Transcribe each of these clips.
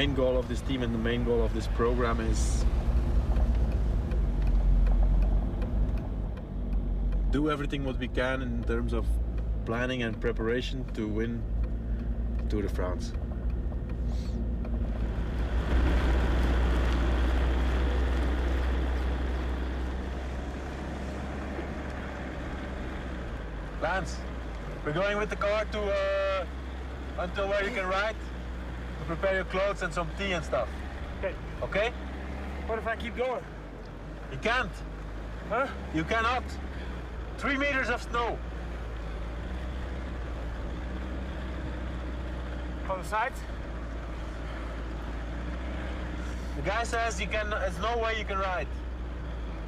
main goal of this team and the main goal of this program is do everything what we can in terms of planning and preparation to win Tour de France. Lance, we're going with the car to until where you can ride to prepare your clothes and some tea and stuff. Okay. Okay? What if I keep going? You can't. Huh? You cannot. 3 meters of snow. On the sides? The guy says you can. There's no way you can ride.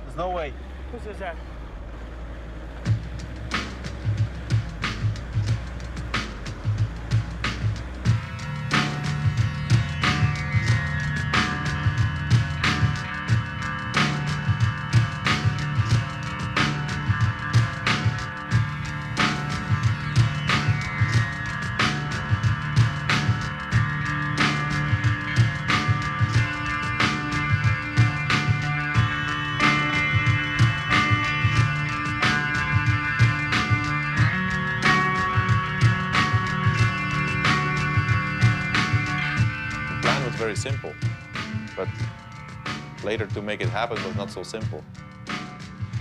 There's no way. Who says that? Very simple, but later to make it happen was not so simple.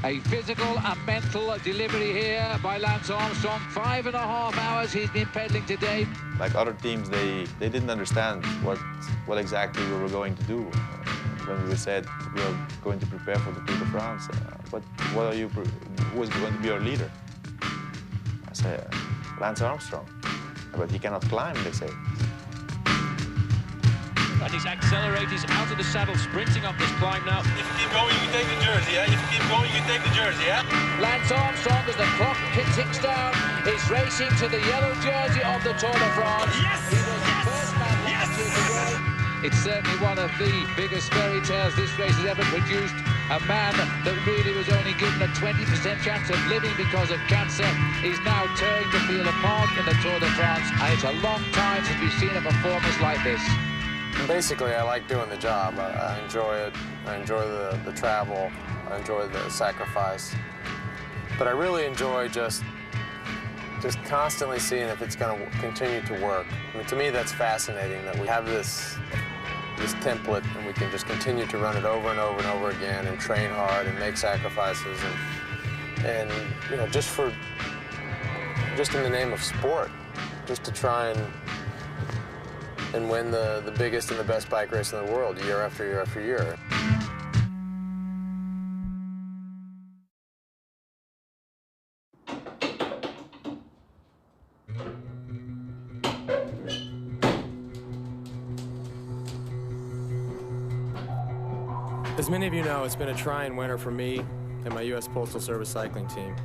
A physical and mental delivery here by Lance Armstrong. 5.5 hours he's been pedaling today. Like other teams, they didn't understand what exactly we were going to do. When we said we are going to prepare for the Tour de France, what are you? Who is going to be our leader? I said Lance Armstrong, but he cannot climb, they say. And he's accelerated, he's out of the saddle, sprinting up this climb now. If you keep going, you can take the jersey, yeah? If you keep going, you can take the jersey, yeah? Lance Armstrong, as the clock ticks down, is racing to the yellow jersey of the Tour de France. Yes! He was the first man last year to win. It's certainly one of the biggest fairy tales this race has ever produced. A man that really was only given a 20% chance of living because of cancer is now turning to feel a part in the Tour de France. And it's a long time since we've seen a performance like this. Basically, I like doing the job. I enjoy it. I enjoy the travel. I enjoy the sacrifice. But I really enjoy just constantly seeing if it's going to continue to work. I mean, to me, that's fascinating that we have this template and we can just continue to run it over and over and over again and train hard and make sacrifices and you know, just in the name of sport, just to try and win the biggest and the best bike race in the world year after year after year. As many of you know, it's been a trying winter for me and my U.S. Postal Service cycling team.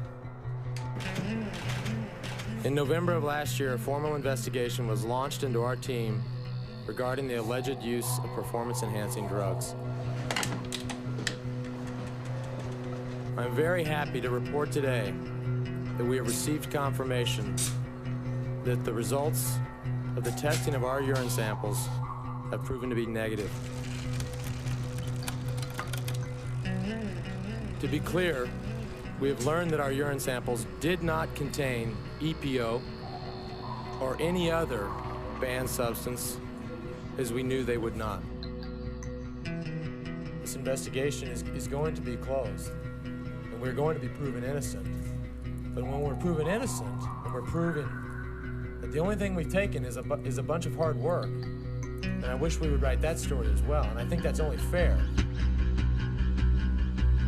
In November of last year, a formal investigation was launched into our team regarding the alleged use of performance-enhancing drugs. I'm very happy to report today that we have received confirmation that the results of the testing of our urine samples have proven to be negative. To be clear, we have learned that our urine samples did not contain EPO or any other banned substance, as we knew they would not. This investigation is going to be closed, and we're going to be proven innocent. But when we're proven innocent, and we're proving that the only thing we've taken is a bunch of hard work, and I wish we would write that story as well, and I think that's only fair.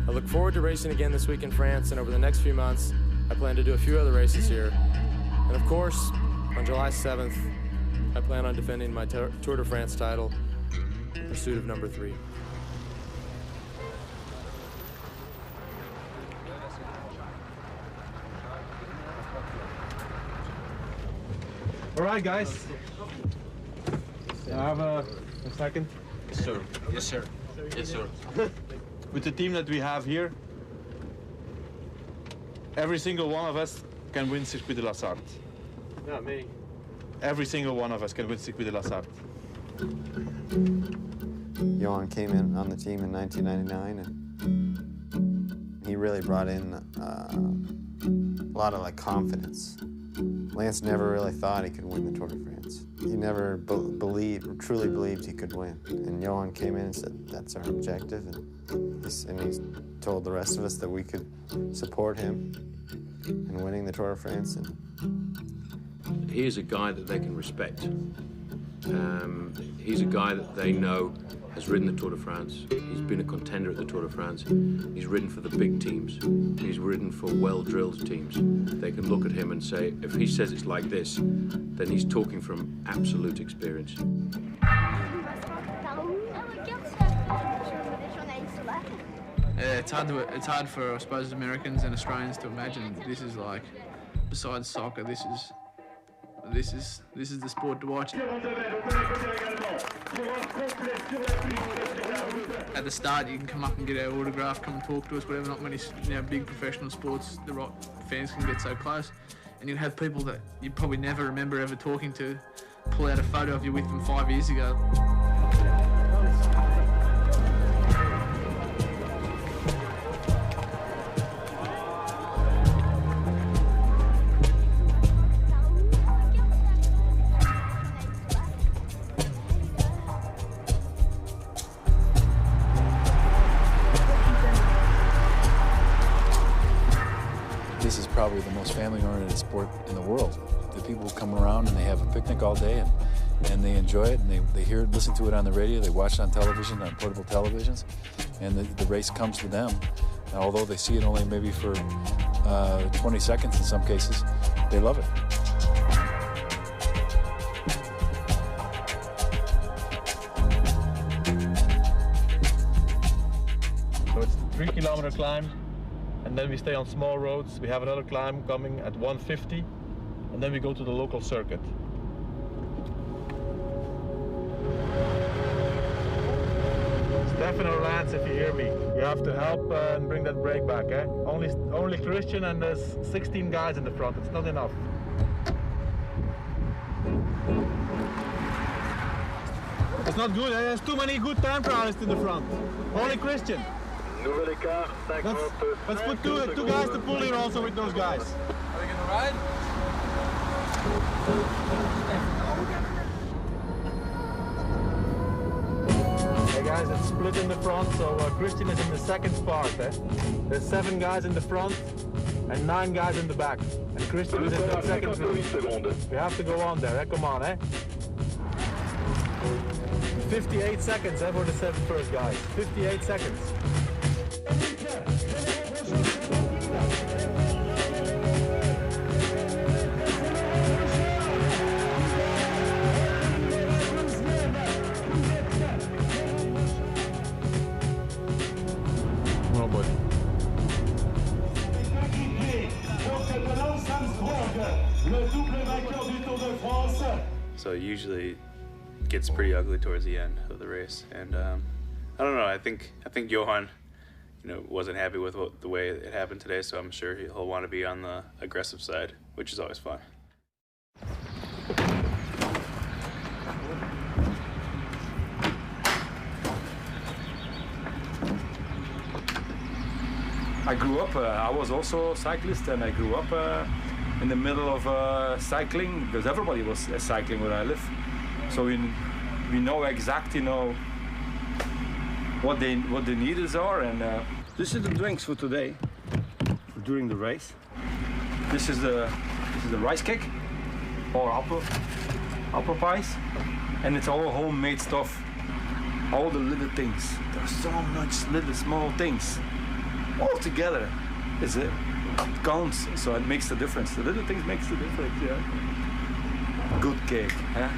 I look forward to racing again this week in France, and over the next few months, I plan to do a few other races here. And of course, on July 7th, I plan on defending my Tour de France title in pursuit of number 3. All right, guys. I have a second. Yes, sir. Yes, sir. Yes, sir. With the team that we have here, every single one of us can win Circuit de la Sarthe. Not me. Every single one of us can win Circuit de la Sarthe. Johan came in on the team in 1999, and he really brought in a lot of confidence. Lance never really thought he could win the Tour de France. He never truly believed he could win. And Johan came in and said, that's our objective. And he told the rest of us that we could support him in winning the Tour de France. And he is a guy that they can respect. He's a guy that they know has ridden the Tour de France. He's been a contender at the Tour de France. He's ridden for the big teams. He's ridden for well-drilled teams. They can look at him and say, if he says it's like this, then he's talking from absolute experience. It's hard for, I suppose, Americans and Australians to imagine this is like, besides soccer, this is the sport to watch. At the start, you can come up and get our autograph, come and talk to us, whatever. Not many big professional sports, the right fans can get so close. And you have people that you probably never remember ever talking to pull out a photo of you with them 5 years ago. This is probably the most family-oriented sport in the world. The people come around and they have a picnic all day and they enjoy it, and they hear it, listen to it on the radio, they watch it on television, on portable televisions, and the race comes to them. And although they see it only maybe for 20 seconds in some cases, they love it. So it's a 3-kilometer climb, and then we stay on small roads. We have another climb coming at 150, and then we go to the local circuit. Stefan or Lance, if you hear me, you have to help and bring that brake back. Eh? Only Christian, and there's 16 guys in the front. It's not enough. It's not good. Eh? There's too many good time trialists in the front. Only Christian. Let's put two guys to pull here also with those guys. Are we going to ride? Hey guys, it's split in the front, so Christian is in the second part. Eh? There's 7 guys in the front and 9 guys in the back. And Christian is in the second group. We have to go on there. Eh? Come on, eh? 58 seconds for the 7 first guys. 58 seconds. Oh boy. So it usually gets pretty ugly towards the end of the race, and I don't know. I think Johan, wasn't happy with the way it happened today. So I'm sure he'll want to be on the aggressive side, which is always fun. I grew up, I was also a cyclist, and I grew up in the middle of cycling, because everybody was cycling where I live. So we know exactly what the needs are, and this is the drinks for today, during the race. This is the rice cake, or apple pies, and it's all homemade stuff. All the little things. There's so much little small things. All together it counts, so it makes the difference. The little things makes the difference, yeah. Good cake, huh?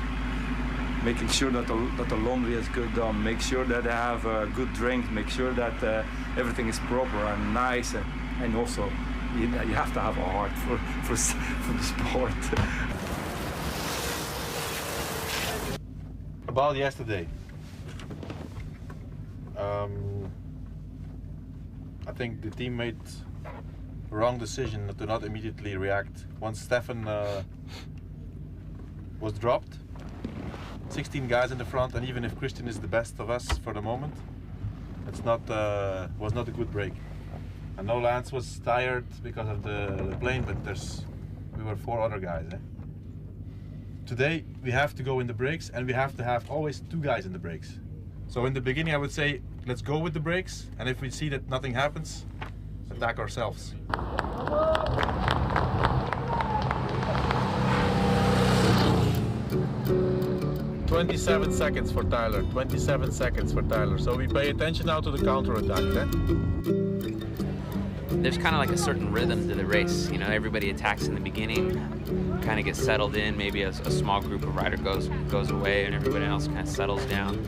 Making sure that the laundry is good done, make sure that they have a good drink, make sure that everything is proper and nice, and also you have to have a heart for the sport. About yesterday. I think the team made a wrong decision to not immediately react. Once Stefan was dropped, 16 guys in the front, and even if Christian is the best of us for the moment, it's not was not a good break. I know Lance was tired because of the plane, but we were 4 other guys. Today we have to go in the brakes, and we have to have always 2 guys in the brakes. So in the beginning I would say, let's go with the brakes, and if we see that nothing happens, attack ourselves. 27 seconds for Tyler, 27 seconds for Tyler. So we pay attention now to the counter-attack. There's kind of like a certain rhythm to the race. You know, everybody attacks in the beginning, kind of gets settled in. Maybe a small group of rider goes away and everybody else kind of settles down.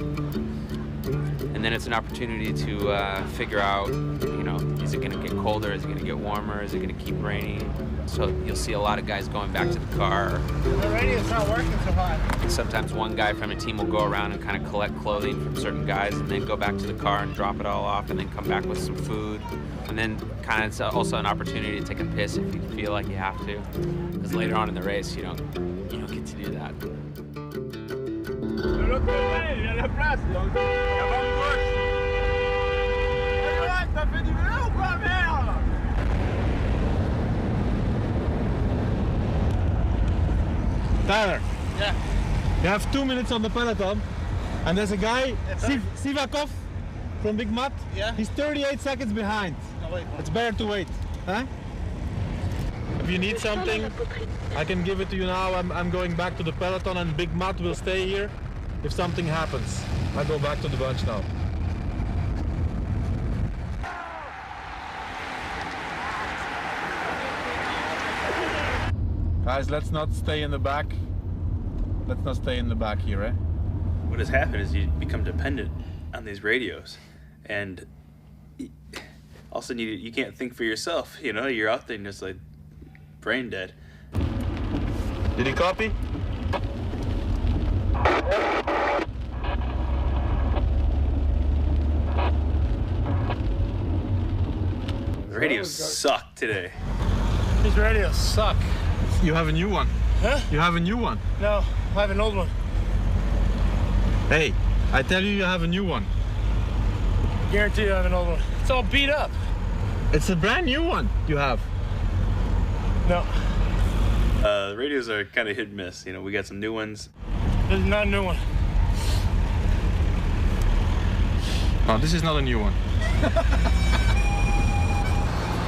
And then it's an opportunity to figure out, you know, is it going to get colder? Is it going to get warmer? Is it going to keep raining? So you'll see a lot of guys going back to the car. The radio's not working so hot. Sometimes one guy from a team will go around and kind of collect clothing from certain guys and then go back to the car and drop it all off and then come back with some food. And then kind of it's also an opportunity to take a piss if you feel like you have to. Because later on in the race, you don't get to do that. Tyler. Yeah. You have 2 minutes on the peloton, and there's a guy, Sivakov from Big Mat. Yeah. He's 38 seconds behind. No, wait. It's better to wait. Huh? If you need something, I can give it to you now. I'm going back to the peloton, and Big Mat will stay here. If something happens, I go back to the bunch now. Guys, let's not stay in the back. Let's not stay in the back here, eh? What has happened is you become dependent on these radios, and all of a sudden you can't think for yourself. You know, you're out there and just like brain dead. Did he copy? The radios suck today. These radios suck. You have a new one. Huh? You have a new one. No, I have an old one. Hey, I tell you, you have a new one. Guarantee you I have an old one. It's all beat up. It's a brand new one you have. No. The radios are kind of hit and miss. You know, we got some new ones. This is not a new one. No, this is not a new one.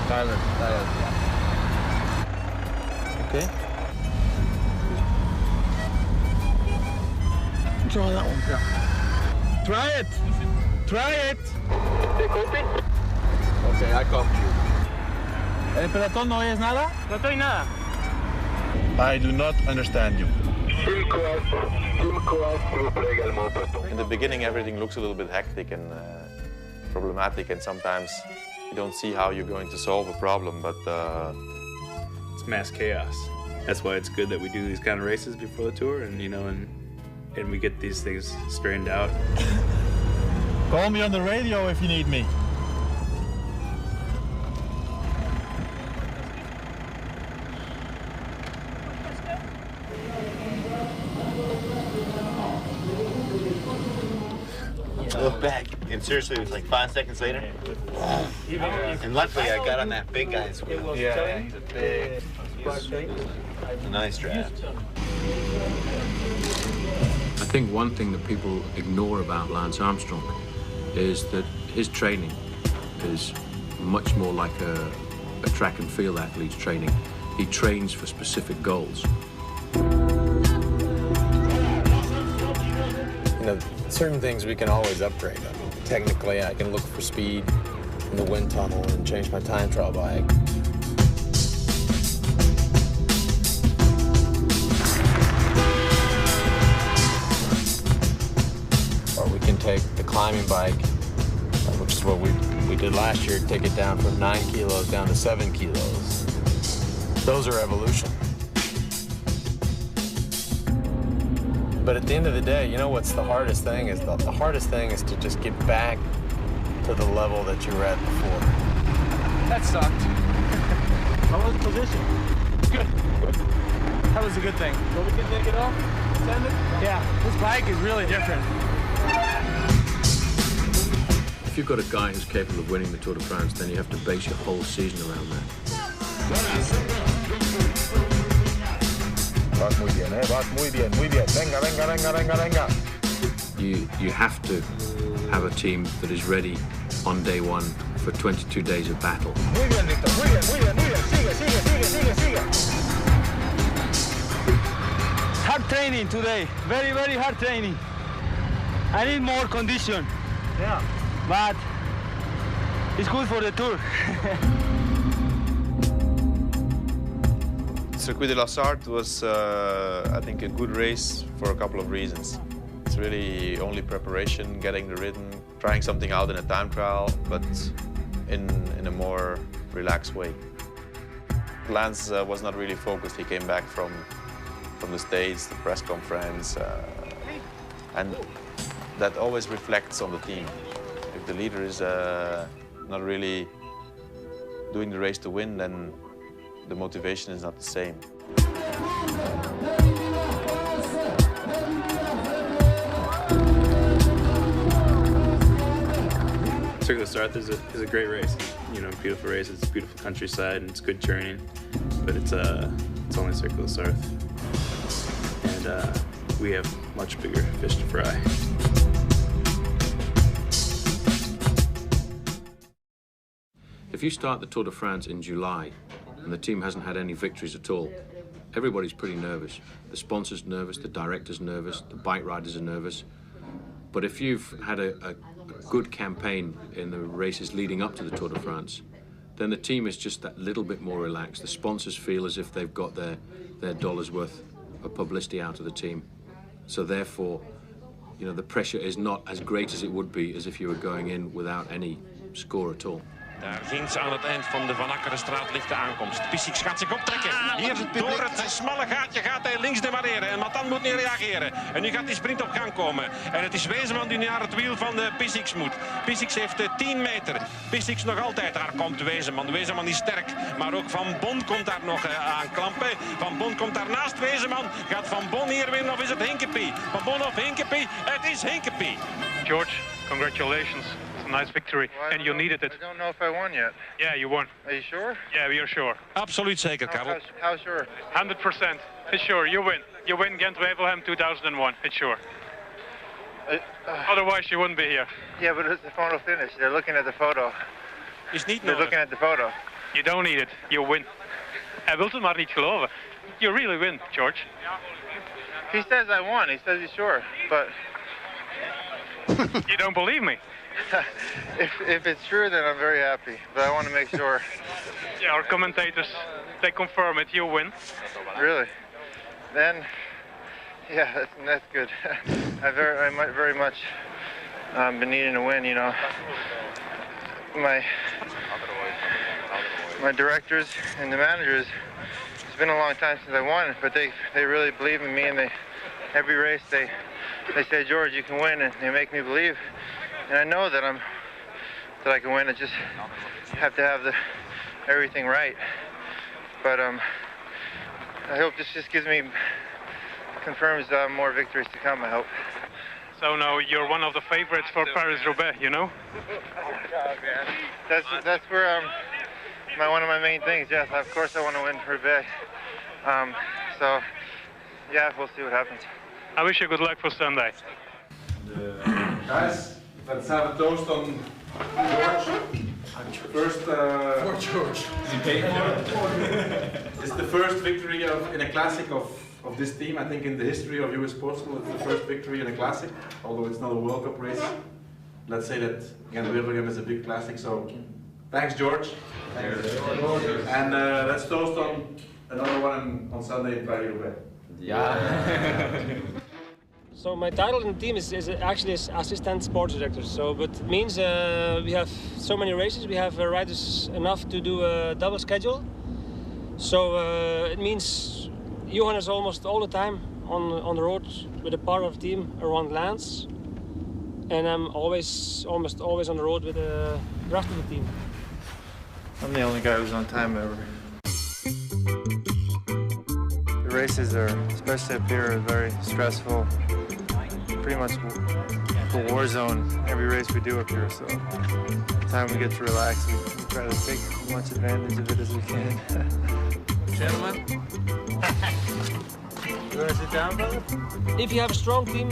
Tyler. Okay. Try that one. Yeah. Try it. Try it. Okay, I copy you. El pelotón no oyes nada? No estoy nada. I do not understand you. In the beginning, everything looks a little bit hectic and problematic, and sometimes you don't see how you're going to solve a problem, but it's mass chaos. That's why it's good that we do these kind of races before the tour, and you know, and we get these things straightened out. Call me on the radio if you need me. I look back, and seriously, it was like 5 seconds later. And luckily, I got on that big guy's wheel. Yeah, he's a big. A nice draft. I think one thing that people ignore about Lance Armstrong is that his training is much more like a track and field athlete's training. He trains for specific goals. You know, certain things we can always upgrade. I mean, technically, I can look for speed in the wind tunnel and change my time trial bike. Or we can take the climbing bike, which is what we did last year, take it down from 9 kilos down to 7 kilos. Those are evolution. But at the end of the day, you know what's the hardest thing is? The hardest thing is to just get back to the level that you were at before. That sucked. How was the position? Good. That was a good thing. So we can take it off? Send it? Yeah, this bike is really different. If you've got a guy who's capable of winning the Tour de France, then you have to base your whole season around that. Vas muy bien, vas muy bien, muy bien. Venga, venga, venga, venga, venga. You have to have a team that is ready on day one for 22 days of battle. Muy bien, Víctor, muy bien, muy bien, muy bien. Sigue, sigue, sigue, sigue, sigue. Hard training today, very, very hard training. I need more condition. Yeah. But it's good for the tour. Circuit de la Sarthe was, I think, a good race for a couple of reasons. It's really only preparation, getting the rhythm, trying something out in a time trial, but in a more relaxed way. Lance was not really focused. He came back from the States, the press conference, and that always reflects on the team. If the leader is not really doing the race to win, then the motivation is not the same. Circuit de la Sarthe is a great race. You know, beautiful race. It's beautiful countryside and it's good journeying, but it's only Circuit de la Sarthe, and we have much bigger fish to fry. If you start the Tour de France in July and the team hasn't had any victories at all, everybody's pretty nervous. The sponsor's nervous, the director's nervous, the bike riders are nervous. But if you've had a good campaign in the races leading up to the Tour de France, then the team is just that little bit more relaxed. The sponsors feel as if they've got their dollar's worth of publicity out of the team. So therefore, you know, the pressure is not as great as it would be as if you were going in without any score at all. Daar ginds aan het eind van de Van Akkerenstraat ligt de aankomst. Pissiks gaat zich optrekken. Hier door het smalle gaatje gaat hij links demareren. En Matan moet niet reageren. En nu gaat die sprint op gang komen. En het is Wezenman die naar het wiel van Pissiks moet. Pissiks heeft 10 meter. Pissiks nog altijd. Daar komt Wezenman. Wezenman is sterk. Maar ook Van Bon komt daar nog aan klampen. Van Bon komt daar naast Wezenman. Gaat Van Bon hier winnen of is het Hinkepie? Van Bon of Hinkepie? Het is Hinkepie. George, congratulations. Nice victory, and you needed it. I don't know if I won yet. Yeah, you won. Are you sure? Yeah, we are sure. Absoluut zeker, Karel. How sure? 100%. It's sure, you win. You win Ghent-Wevelgem 2001, it's sure. Otherwise you wouldn't be here. Yeah, but it's the photo finish. They're looking at the photo. Is niet They're looking at the photo. You don't need it, you win. Hij wil het maar niet geloven. You really win, George. He says I won. He says he's sure, but... You don't believe me? if it's true, then I'm very happy. But I want to make sure. Yeah, our commentators, they confirm it. You win. Really? Then, yeah, that's good. I very much been needing to win. You know, my directors and the managers. It's been a long time since I won, but they really believe in me, and every race they say, George, you can win, and they make me believe. And I know that I can win. I just have to have everything right. But I hope this just confirms more victories to come. I hope. So now you're one of the favorites for Paris-Roubaix, you know? That's where one of my main things. Yes, of course I want to win Roubaix. So yeah, we'll see what happens. I wish you good luck for Sunday. Guys, let's have a toast on George. First, for George. It's the first victory in a classic of this team. I think in the history of US Sports School, it's the first victory in a classic, although it's not a World Cup race. Let's say that Ghent-Wevelgem is a big classic. So, thanks, George. And let's toast on another one on Sunday in Paris-Roubaix. Yeah. So my title in the team is actually assistant sports director. So, but it means we have so many races. We have riders enough to do a double schedule. So it means Johan is almost all the time on the road with a part of the team around Lance, and I'm almost always on the road with the rest of the team. I'm the only guy who's on time ever. The races are, especially up here, are very stressful. Pretty much a war zone every race we do up here, so the time we get to relax, we try to take as much advantage of it as we can. Gentlemen. You want to sit down, brother? If you have a strong team,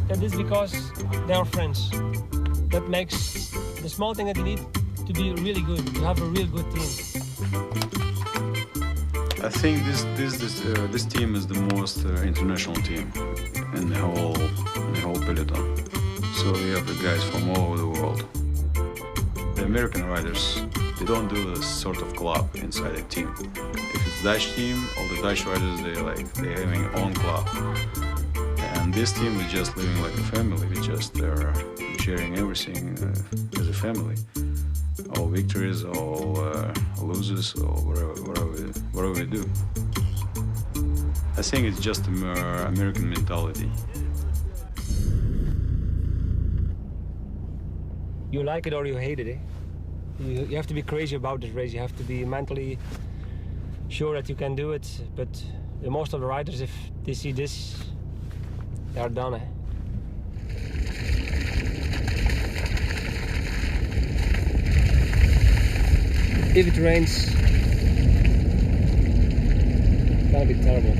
that is because they are friends. That makes the small thing that you need to be really good. You have a real good team. I think this team is the most international team in the whole peloton. So we have the guys from all over the world. The American riders, they don't do this sort of club inside a team. If it's Dutch team, all the Dutch riders they're having their own club. And this team is just living like a family. We just are sharing everything as a family. All victories, all losses, or whatever we do. I think it's just American mentality. You like it or you hate it, eh? You have to be crazy about this race. You have to be mentally sure that you can do it. But most of the riders, if they see this, they are done, eh? If it rains, it's gonna be terrible.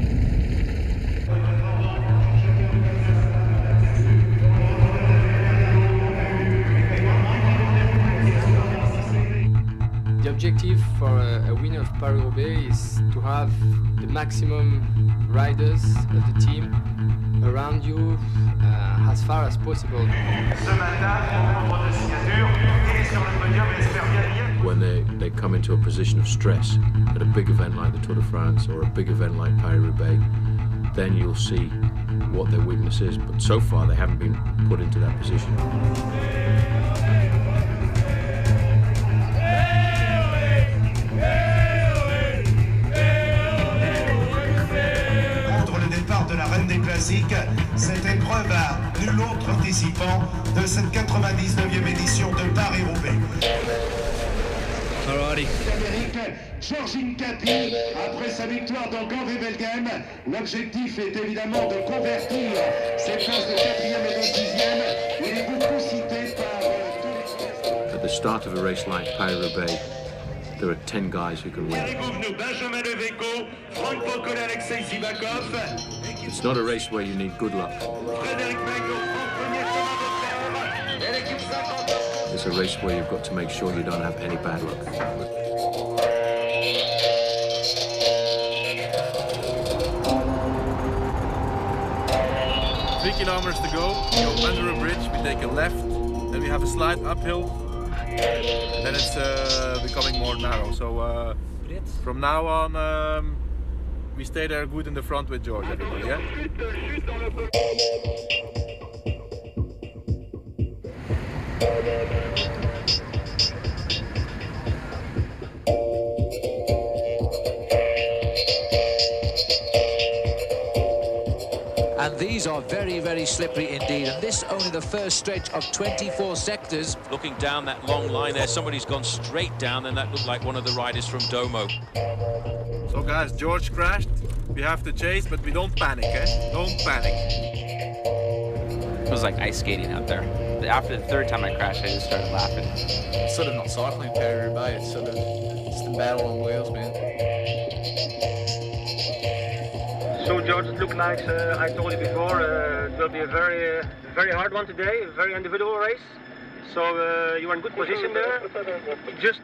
The objective for a winner of Paris-Roubaix is to have the maximum riders of the team around you as far as possible. When they come into a position of stress at a big event like the Tour de France or a big event like Paris-Roubaix, then you'll see what their weakness is. But so far they haven't been put into that position. Cette épreuve à nul autre participant de cette 99e édition de Paris-Roubaix. Alrighty. Georgine Capi, après sa victoire dans Gand-Wevelgem, l'objectif est évidemment de convertir ses places de 4e et de 6e. Il est beaucoup cité par At the start of a race like Paris-Roubaix, there are 10 guys who can win. It's not a race where you need good luck. It's a race where you've got to make sure you don't have any bad luck. 3 kilometers to go. We go under a bridge, we take a left, then we have a slight uphill. Then it's becoming more narrow. So from now on, we stay there good in the front with George, everybody, yeah? And these are very, very slippery indeed. And this only the first stretch of 24 sectors. Looking down that long line there, somebody's gone straight down, and that looked like one of the riders from Domo. So guys, George crashed. We have to chase, but we don't panic, eh? Don't panic. It was like ice skating out there. After the third time I crashed, I just started laughing. It's sort of not cycling Paris-Roubaix, it's sort of just a battle on wheels, man. So George, it looked like I told you before, it will be a very hard one today, a very individual race. So you are in good position there. Just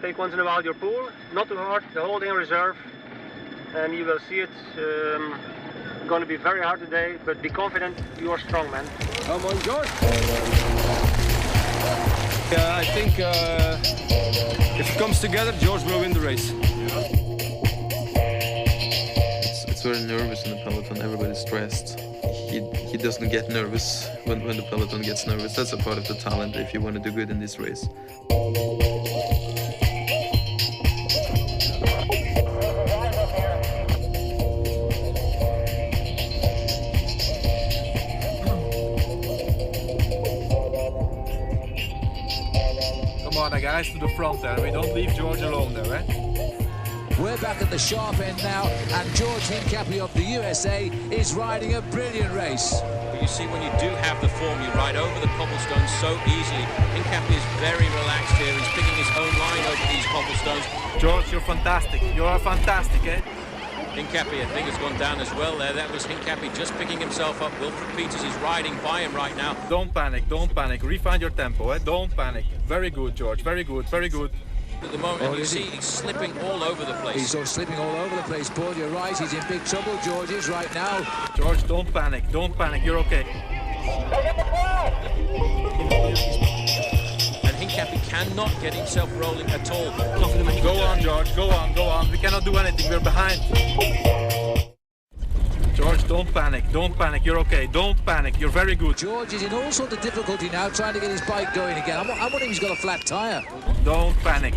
take once in a while your pull, not too hard, the whole thing in reserve, and you will see it. Going to be very hard today, but be confident. You are strong, man. Come on, George. I think if it comes together, George will win the race. It's very nervous in the peloton. Everybody's stressed. He doesn't get nervous when the peloton gets nervous. That's a part of the talent if you want to do good in this race. Come on, guys, to the front there. We don't leave George alone there, eh? We're back at the sharp end now, and George Hincapie of the USA is riding a brilliant race. But you see, when you do have the form, you ride over the cobblestones so easily. Hincapie is very relaxed here. He's picking his own line over these cobblestones. George, you're fantastic. You are fantastic, eh? Hincapie, I think, has gone down as well there. That was Hincapie just picking himself up. Wilfred Peters is riding by him right now. Don't panic, don't panic. Refine your tempo, eh? Don't panic. Very good, George. Very good, very good. At the moment, and you see he's slipping all over the place. He's slipping all over the place, Paul. You're right. He's in big trouble, George is right now. George, don't panic. Don't panic. You're okay. And Hincapie cannot get himself rolling at all. Go on, George. Go on, go on. We cannot do anything. We're behind. George, don't panic. Don't panic. You're okay. Don't panic. You're very good. George is in all sorts of difficulty now, trying to get his bike going again. I'm wondering if he's got a flat tyre. Don't panic.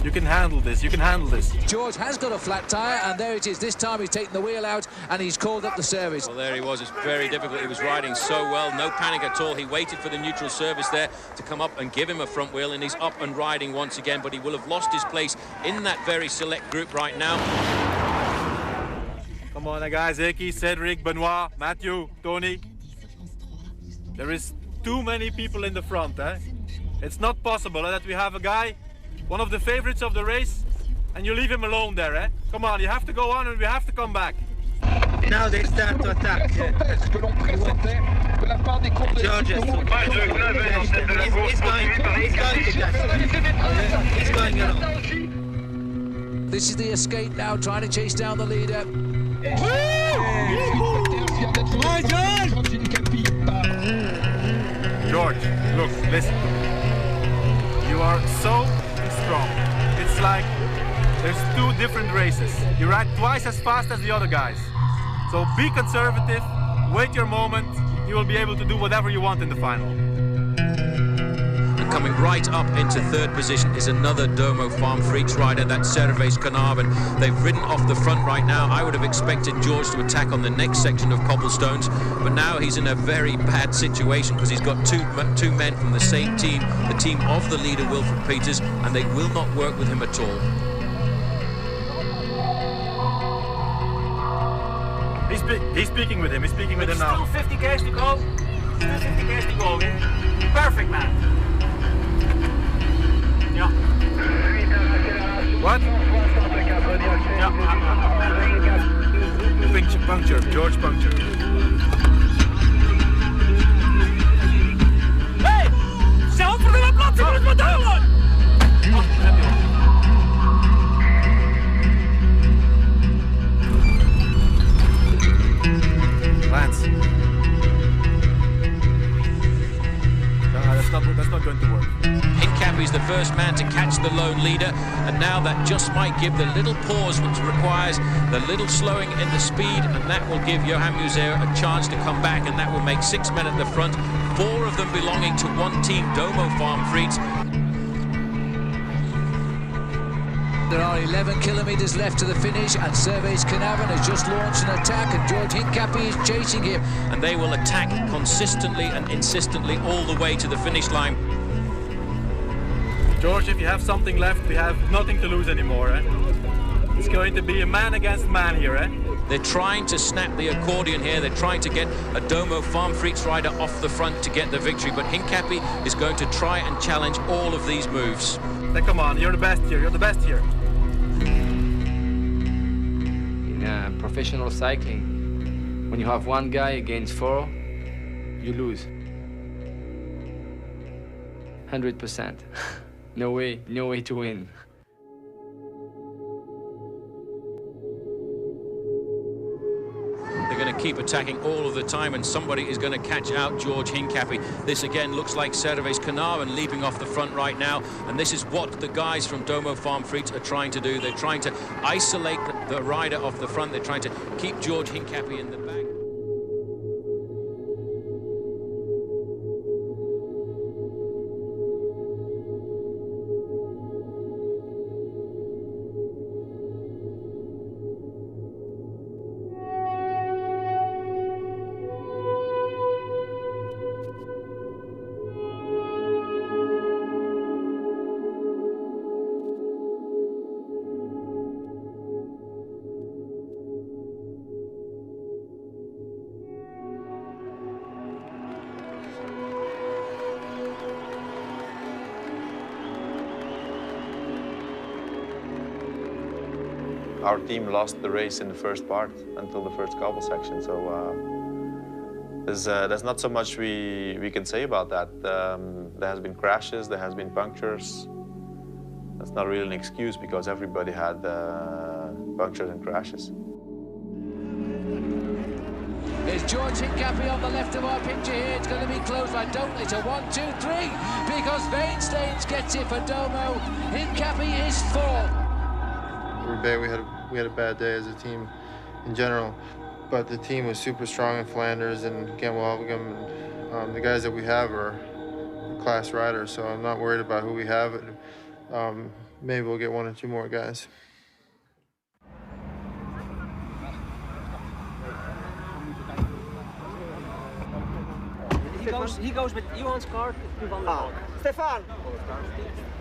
You can handle this. You can handle this. George has got a flat tyre, and there it is. This time he's taken the wheel out, and he's called up the service. Well, there he was. It's very difficult. He was riding so well. No panic at all. He waited for the neutral service there to come up and give him a front wheel, and he's up and riding once again. But he will have lost his place in that very select group right now. Come on, guys. Eki, Cedric, Benoit, Matthew, Tony. There is too many people in the front, eh? It's not possible that we have a guy, one of the favorites of the race, and you leave him alone there, eh? Come on, you have to go on and we have to come back. Now they start to attack. George he's going along. This is the escape now, trying to chase down the leader. George, look, listen. You are so strong. It's like there's two different races. You ride twice as fast as the other guys. So be conservative, wait your moment. You will be able to do whatever you want in the final. And coming right up into third position is another Domo Farm Freaks rider, that's Servais Carnarvon. They've ridden off the front right now. I would have expected George to attack on the next section of cobblestones, but now he's in a very bad situation because he's got two men from the same team, the team of the leader Wilfred Peters, and they will not work with him at all. He's speaking with him. He's speaking with him now. Still 50 k's to go. Still 50 k's to go. Perfect, man. Yeah. What? Yeah. Puncture. George puncture. Hey! Zelf voor de plaats. Ik moet het maar doen. Lance. That's not going to work. Hincapie's the first man to catch the lone leader, and now that just might give the little pause which requires the little slowing in the speed, and that will give Johan Museeuw a chance to come back, and that will make 6 men at the front, 4 of them belonging to one team, Domo Farm Freaks. There are 11 kilometres left to the finish, and Servais Carnarvon has just launched an attack, and George Hincapie is chasing him. And they will attack consistently and insistently all the way to the finish line. George, if you have something left, we have nothing to lose anymore, eh? It's going to be a man against man here, eh? They're trying to snap the accordion here. They're trying to get a Domo Farm Freaks rider off the front to get the victory, but Hincapie is going to try and challenge all of these moves. Then come on, you're the best here. You're the best here. In professional cycling, when you have one guy against 4, you lose. 100%. No way to win. They're going to keep attacking all of the time, and somebody is going to catch out George Hincapie. This again looks like Servais Carnarvon leaping off the front right now, and this is what the guys from Domo Farm Freaks are trying to do. They're trying to isolate the rider off the front. They're trying to keep George Hincapie in the back. our team lost the race in the first part until the first cobble section. So there's not so much we can say about that. There has been crashes, there has been punctures. That's not really an excuse because everybody had punctures and crashes. There's George Hincapie on the left of our picture here. It's going to be close. I don't. It's a 1, 2, 3 because Vainstains gets it for Domo. Hincapie is fourth. Roubaix, we had a bad day as a team in general, but the team was super strong in Flanders and Gamble-Helvegem. The guys that we have are class riders, so I'm not worried about who we have. Maybe we'll get 1 or 2 more guys. He goes with Johan's car to Van der Valk. Stefan,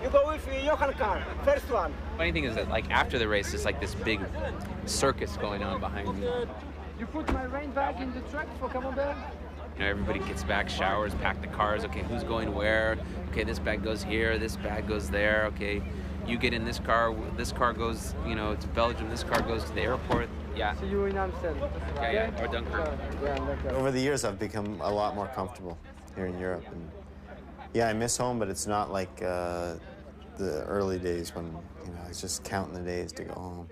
you go with Johan's car, first one. Funny thing is that like after the race, there's like this big circus going on behind me. You put my rain bag in the truck for commentaires? You know, everybody gets back, showers, pack the cars. Okay, who's going where? Okay, this bag goes here, this bag goes there. Okay, you get in this car goes, you know, to Belgium, this car goes to the airport. Yeah. See you in Amsterdam. Yeah, or Dunkirk. Over the years, I've become a lot more comfortable here in Europe. And yeah, I miss home, but it's not like the early days when, you know, I was just counting the days to go home.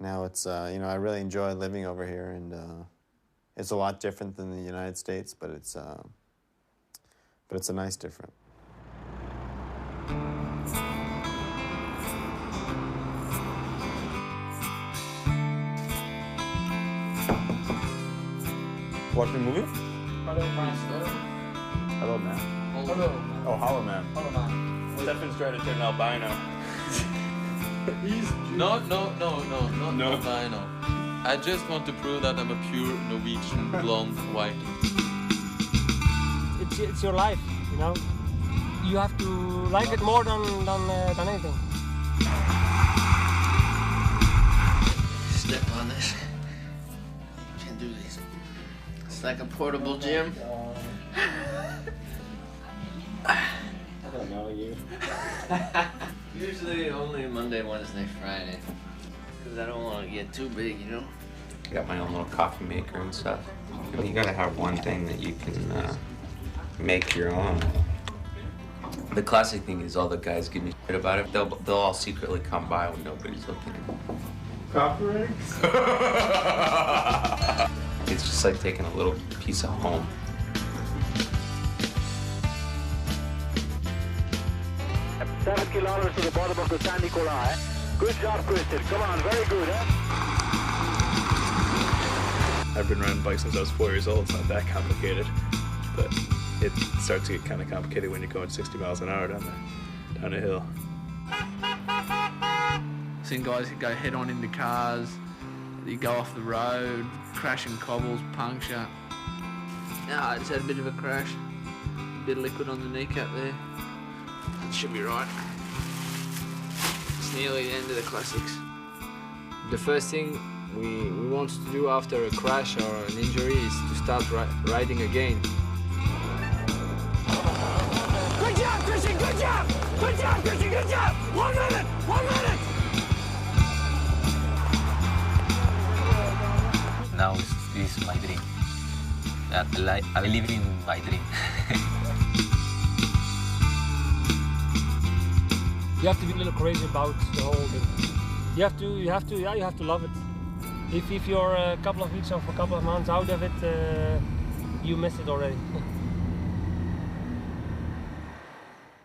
Now it's, you know, I really enjoy living over here, and it's a lot different than the United States, but it's a nice different. Watching a movie? Hello, man. Hello, man. Hello. Oh, hello, man. Hello, man. Stefan's trying to turn albino. No, not albino. I just want to prove that I'm a pure Norwegian blonde white. It's your life, you know. You have to like it more than anything. Step on this. You can do this. It's like a portable gym. I don't know you. Usually only Monday, Wednesday, Friday. Because I don't want to get too big, you know? I got my own little coffee maker and stuff. You gotta have one thing that you can make your own. The classic thing is all the guys give me shit about it. They'll all secretly come by when nobody's looking. Copyright? It's just like taking a little piece of home. $7 kilometers to the bottom of the Saint Nicolas. Good job, Christian. Come on, very good, I've been riding bikes since I was 4 years old. It's not that complicated, but it starts to get kind of complicated when you're going 60 miles an hour down a hill. Seen guys who go head on into cars, you go off the road, crashing cobbles, puncture. Yeah, I just had a bit of a crash. A bit of liquid on the kneecap there. That should be right. It's nearly the end of the classics. The first thing we want to do after a crash or an injury is to start riding again. Good job, Christian, good job! Good job, Christian, good job! 1 minute, 1 minute! Now this is my dream. I live in my dream. You have to be a little crazy about the whole thing. You have to love it. If you're a couple of weeks or a couple of months out of it, you miss it already.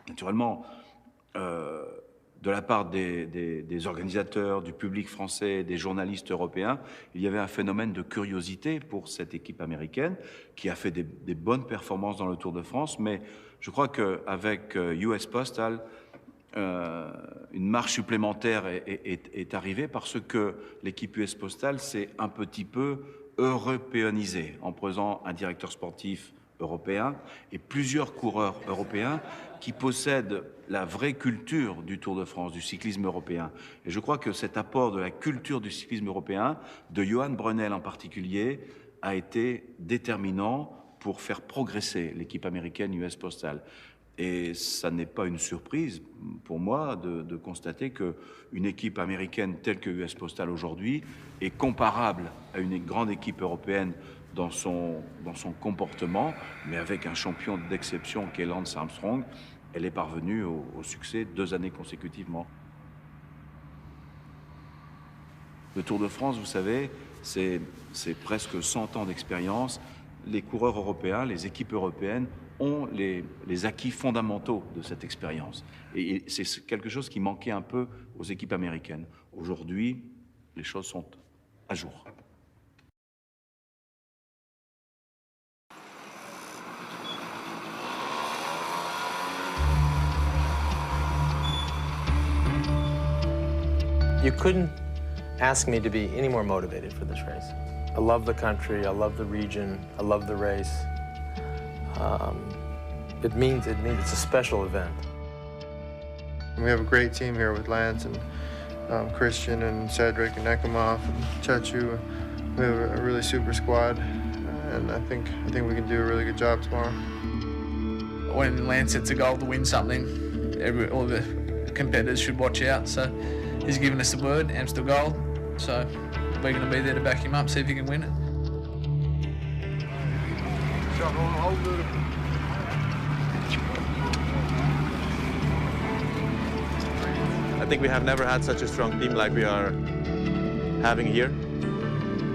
Naturellement, de la part des organisateurs, du public français, des journalistes européens, il y avait un phénomène de curiosité pour cette équipe américaine qui a fait des bonnes performances dans le Tour de France, mais je crois qu'avec US Postal, une marche supplémentaire est arrivée parce que l'équipe US Postal s'est un petit peu européanisée en prenant un directeur sportif européen et plusieurs coureurs européens qui possèdent la vraie culture du Tour de France, du cyclisme européen. Et je crois que cet apport de la culture du cyclisme européen, de Johan Brunel en particulier, a été déterminant pour faire progresser l'équipe américaine US Postal. Et ça n'est pas une surprise pour moi de constater qu'une équipe américaine telle que US Postal aujourd'hui est comparable à une grande équipe européenne dans son comportement, mais avec un champion d'exception qui est Lance Armstrong, elle est parvenue au succès 2 années consécutivement. Le Tour de France, vous savez, c'est presque 100 ans d'expérience. Les coureurs européens, les équipes européennes ont les acquis fondamentaux de cette expérience. Et c'est quelque chose qui manquait un peu aux équipes américaines. Aujourd'hui, les choses sont à jour. You couldn't ask me to be any more motivated for this race. I love the country, I love the region, I love the race. It means it's a special event. We have a great team here with Lance and Christian and Cedric and Ekimov and Chechu. We have a really super squad, and I think we can do a really good job tomorrow. When Lance sets a goal to win something, all the competitors should watch out. So he's given us the word, Amstel Gold. So we're going to be there to back him up, see if he can win it. I think we have never had such a strong team like we are having here.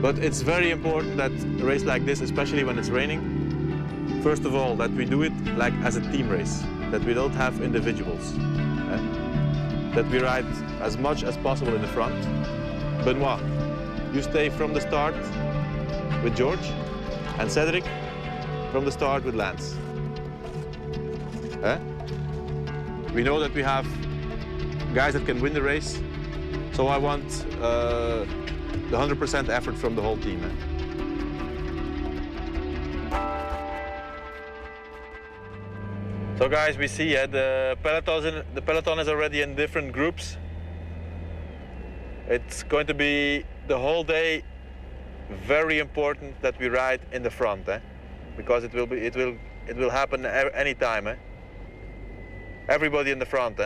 But it's very important that a race like this, especially when it's raining, first of all, that we do it like as a team race, that we don't have individuals. That we ride as much as possible in the front. Benoit, you stay from the start with George, and Cedric from the start with Lance. We know that we have guys that can win the race, so I want the 100% effort from the whole team. So guys, we see the peloton is already in different groups. It's going to be the whole day very important that we ride in the front, because it will happen any time. Everybody in the front.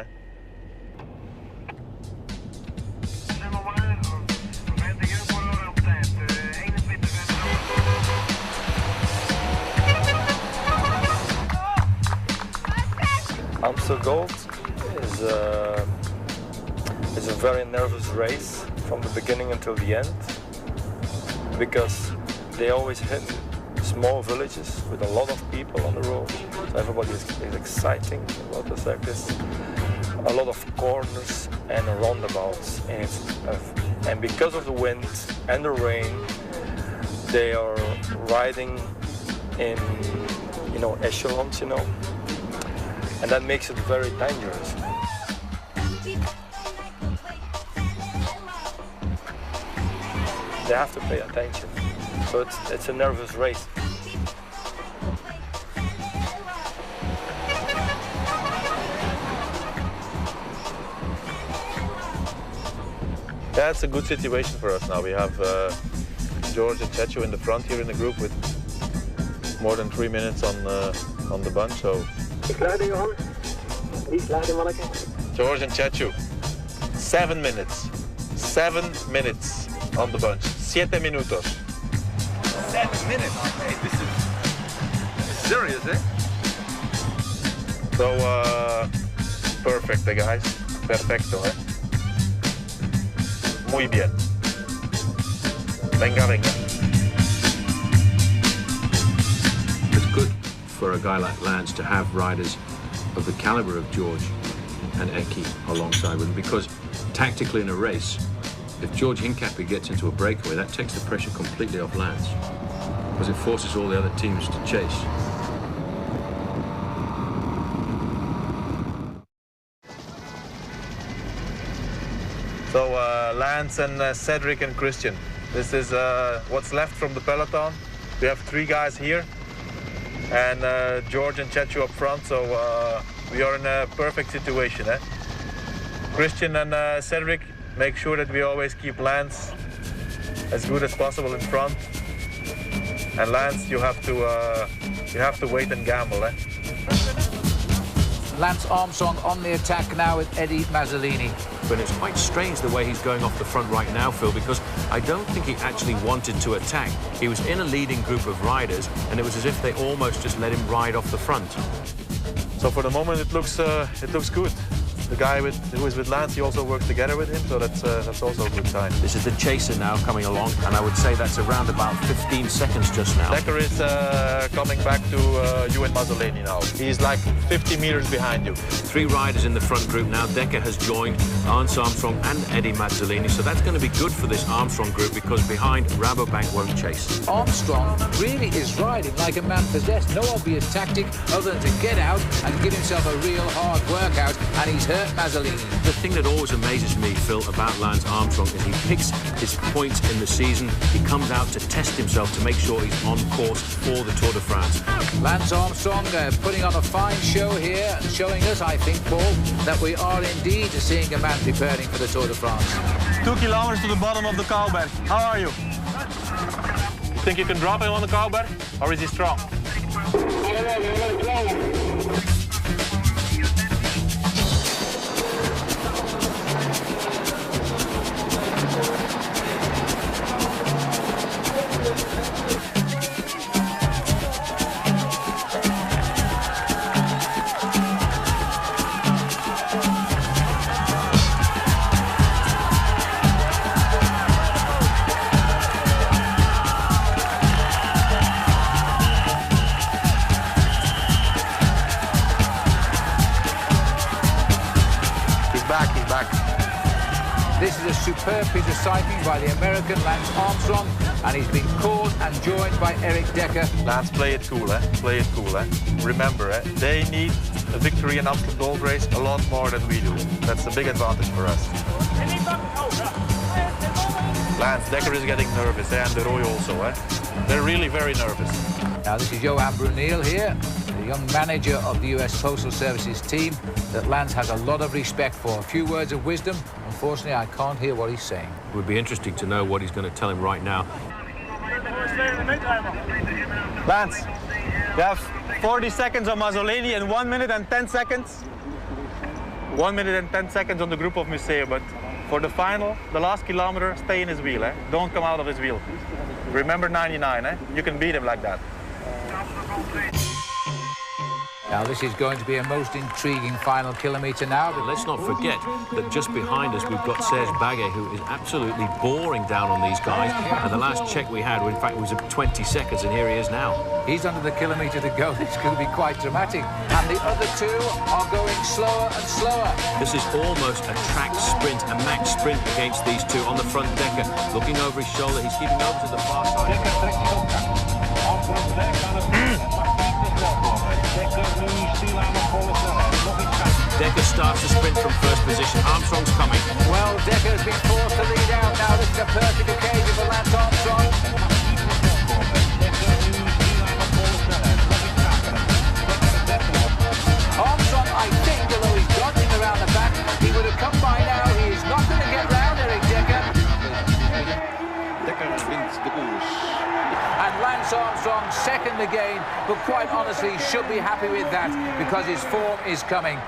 Amstel Gold is a very nervous race from the beginning until the end, because they always hit small villages with a lot of people on the road. So everybody is exciting about the circus. A lot of corners and roundabouts, and because of the wind and the rain, they are riding in echelons, and that makes it very dangerous. They have to pay attention, so it's a nervous race. Yeah, it's a good situation for us now. We have George and Chechu in the front here in the group with more than 3 minutes on the bunch. So George and Chechu, 7 minutes. 7 minutes on the bunch. 7 minutos. 7 minutes? Okay, this is serious, eh? So, perfect, guys. Perfecto, Muy bien. Venga, venga. It's good for a guy like Lance to have riders of the caliber of George and Eki alongside with him, because tactically in a race, if George Hincapie gets into a breakaway, that takes the pressure completely off Lance, because it forces all the other teams to chase. So Lance and Cedric and Christian, this is what's left from the peloton. We have 3 guys here, and George and Chechu up front, so we are in a perfect situation. Christian and Cedric, make sure that we always keep Lance as good as possible in front. And Lance, you have to wait and gamble. Lance Armstrong on the attack now with Eddie Mazzolini. But it's quite strange the way he's going off the front right now, Phil, because I don't think he actually wanted to attack. He was in a leading group of riders, and it was as if they almost just let him ride off the front. So for the moment, it looks good. The guy who is with Lance, he also works together with him, so that's also a good sign. This is the chaser now coming along, and I would say that's around about 15 seconds just now. Dekker is coming back to you and Mazzolini now. He's like 50 meters behind you. 3 riders in the front group now. Dekker has joined Lance Armstrong and Eddie Mazzolini, so that's going to be good for this Armstrong group because behind, Rabobank won't chase. Armstrong really is riding like a man possessed. No obvious tactic other than to get out and give himself a real hard workout, and he's hurt Mazzolini. The thing that always amazes me, Phil, about Lance Armstrong is he picks his points in the season. He comes out to test himself to make sure he's on course for the Tour de France. Lance Armstrong putting on a fine show here and showing us, I think, Paul, that we are indeed seeing a man preparing for the Tour de France. 2 kilometers to the bottom of the Kouwberg. How are you? You think you can drop him on the Kouwberg, or is he strong? This is a superb piece of cycling by the American Lance Armstrong, and he's been called and joined by Eric Dekker. Lance, play it cool, eh? Play it cool, eh? Remember, eh? They need a victory in Amsterdam Gold Race a lot more than we do. That's a big advantage for us. Lance, Dekker is getting nervous, eh? And De Rooij also, eh? They're really very nervous. Now this is Johan Bruneel here, the young manager of the US Postal Service's team that Lance has a lot of respect for. A few words of wisdom. Unfortunately, I can't hear what he's saying. It would be interesting to know what he's going to tell him right now. Lance, you have 40 seconds on Mazzolini and 1 minute and 10 seconds. 1 minute and 10 seconds on the group of Museo, but for the final, the last kilometer, stay in his wheel, eh? Don't come out of his wheel. Remember 99, eh? You can beat him like that. Now this is going to be a most intriguing final kilometre now. But let's not forget that just behind us we've got Serge Baguet, who is absolutely boring down on these guys. And the last check we had, in fact, was at 20 seconds, and here he is now. He's under the kilometre to go. It's going to be quite dramatic. And the other two are going slower and slower. This is almost a track sprint, a max sprint against these two on the front. Dekker looking over his shoulder. He's keeping over to the far side. Dekker starts the sprint from first position. Armstrong's coming. Well, Dekker's been forced to lead out now. This is a perfect occasion for Lance Armstrong. Armstrong, I think, although he's dodging around the back, he would have come by now. He is not going to get round Eric Dekker. Dekker wint de koers. And Lance Armstrong second again, but quite honestly should be happy with that because his form is coming.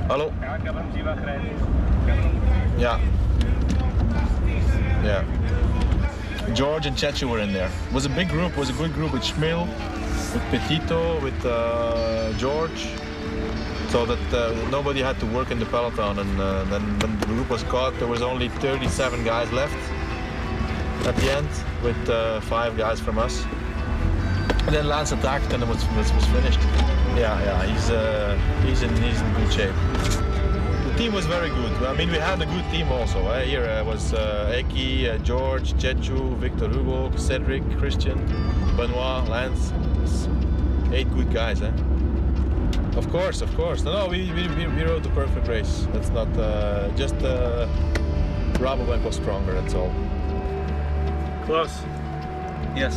Hallo? Yeah. Yeah. George and Chechu were in there. It was a big group, it was a good group with Schmil, with Petito, with George. So that nobody had to work in the peloton, and then when the group was caught, there was only 37 guys left at the end, with 5 guys from us. And then Lance attacked, and it was finished. Yeah, he's in good shape. The team was very good. I mean, we had a good team also. Here was Eki, George, Chechu, Victor Hugo, Cedric, Christian, Benoit, Lance. 8 good guys, eh? Of course. No, we rode the perfect race. That's not just Rabobank was stronger. That's all. Close. Yes.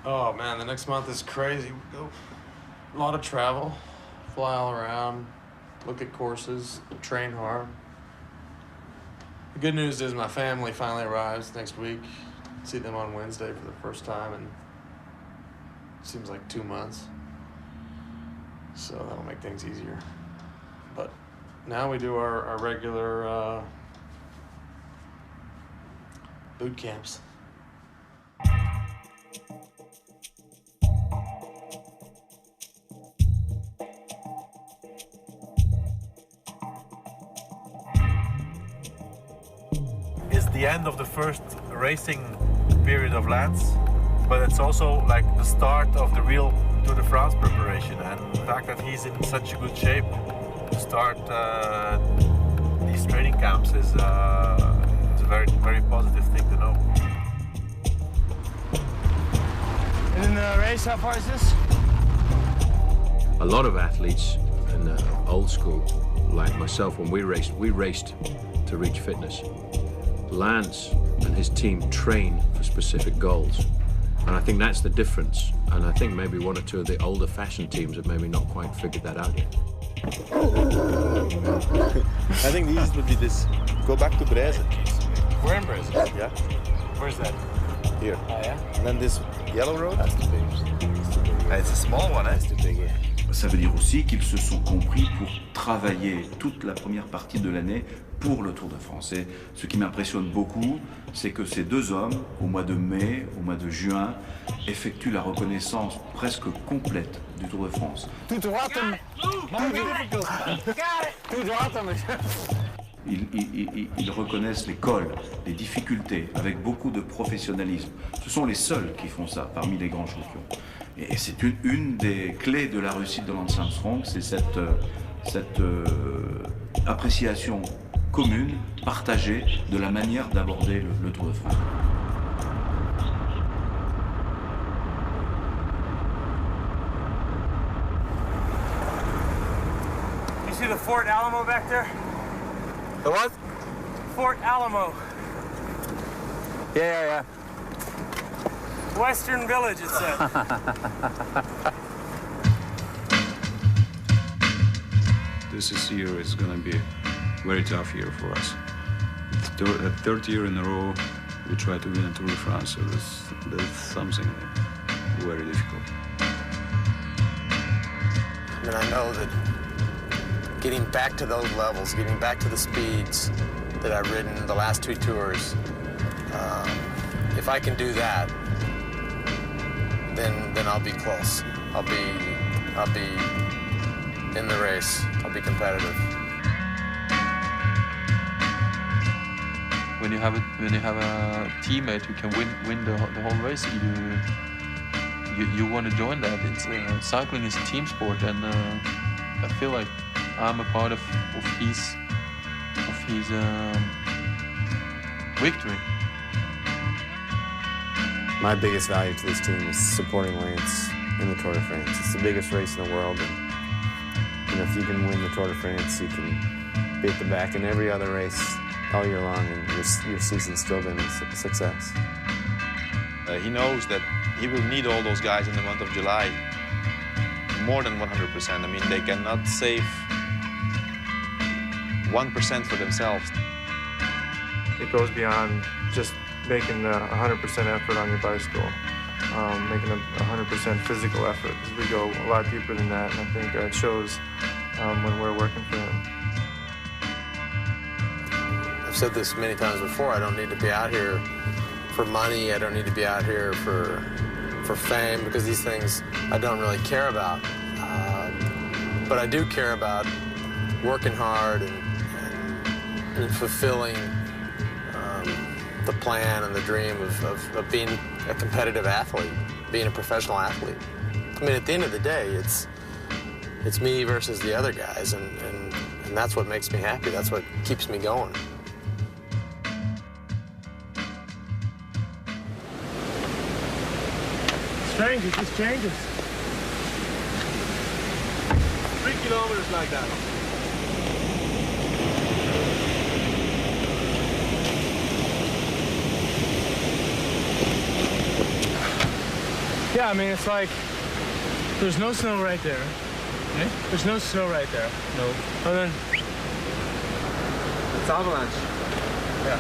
Oh man, the next month is crazy. We go a lot of travel, fly all around, look at courses, train hard. The good news is my family finally arrives next week. See them on Wednesday for the first time in seems like 2 months. So that'll make things easier. But now we do our regular boot camps. Is the end of the first racing period of Lance, but it's also like the start of the real Tour de France preparation, and the fact that he's in such a good shape to start these training camps is a very, very positive thing to know. And in the race, how far is this? A lot of athletes in the old school, like myself, when we raced to reach fitness. Lance and his team train for specific goals. And I think that's the difference. And I think maybe one or two of the older fashioned teams have maybe not quite figured that out yet. I think the easiest would be this. Go back to Brazil. We're in Brazil. Yeah. Where's that? Here. Oh, yeah? And then this yellow road. That's the big. It's a small one, eh? That's the big, yeah. Ça veut dire aussi qu'ils se sont compris pour travailler toute la première partie de l'année pour le Tour de France. Et ce qui m'impressionne beaucoup, c'est que ces deux hommes, au mois de mai, au mois de juin, effectuent la reconnaissance presque complète du Tour de France. Ils reconnaissent les cols, les difficultés, avec beaucoup de professionnalisme. Ce sont les seuls qui font ça parmi les grands champions. Et c'est une des clés de la réussite de Lance Armstrong, c'est cette appréciation commune, partagée de la manière d'aborder le Tour de France. You see the Fort Alamo back there? The what? Fort Alamo. Yeah. Western Village, it said. This year is going to be a very tough year for us. It's the third year in a row we try to win a Tour de France, so that's something very difficult. I mean, I know that getting back to those levels, getting back to the speeds that I've ridden the last two tours, if I can do that, then I'll be close. I'll be in the race. I'll be competitive. When you have a teammate who can win the whole race, you want to join that. It's cycling is a team sport, and I feel like I'm a part of his victory. My biggest value to this team is supporting Lance in the Tour de France. It's the biggest race in the world, and if you can win the Tour de France, you can be at the back in every other race all year long, and your season's still been a success. He knows that he will need all those guys in the month of July more than 100%. I mean, they cannot save 1% for themselves. It goes beyond just making the 100% effort on your bicycle, making a 100% physical effort. We go a lot deeper than that, and I think it shows when we're working for him. I've said this many times before, I don't need to be out here for money, I don't need to be out here for fame, because these things I don't really care about. But I do care about working hard and fulfilling the plan and the dream of being a competitive athlete, being a professional athlete. I mean, at the end of the day, it's me versus the other guys, and that's what makes me happy. That's what keeps me going. Changes, this changes. 3 kilometers like that. Yeah, I mean, it's like there's no snow right there. Eh? There's no snow right there. No. And then it's avalanche. Yeah.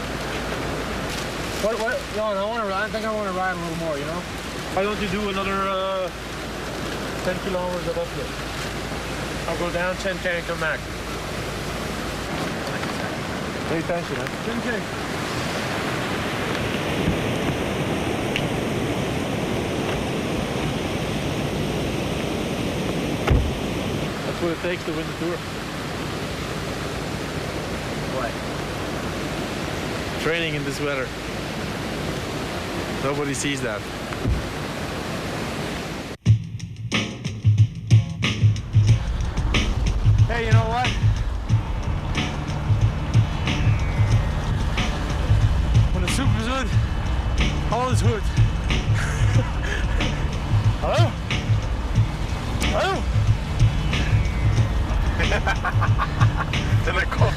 What? No, I think I want to ride a little more, you know? Why don't you do another 10 kilometers of uplift? I'll go down 10K and come back. Hey, thank you, man. 10K. That's what it takes to win the tour. What? Training in this weather. Nobody sees that. Hey, you know what? When the soup is good, all is good. Hello? Hello? Den är kort.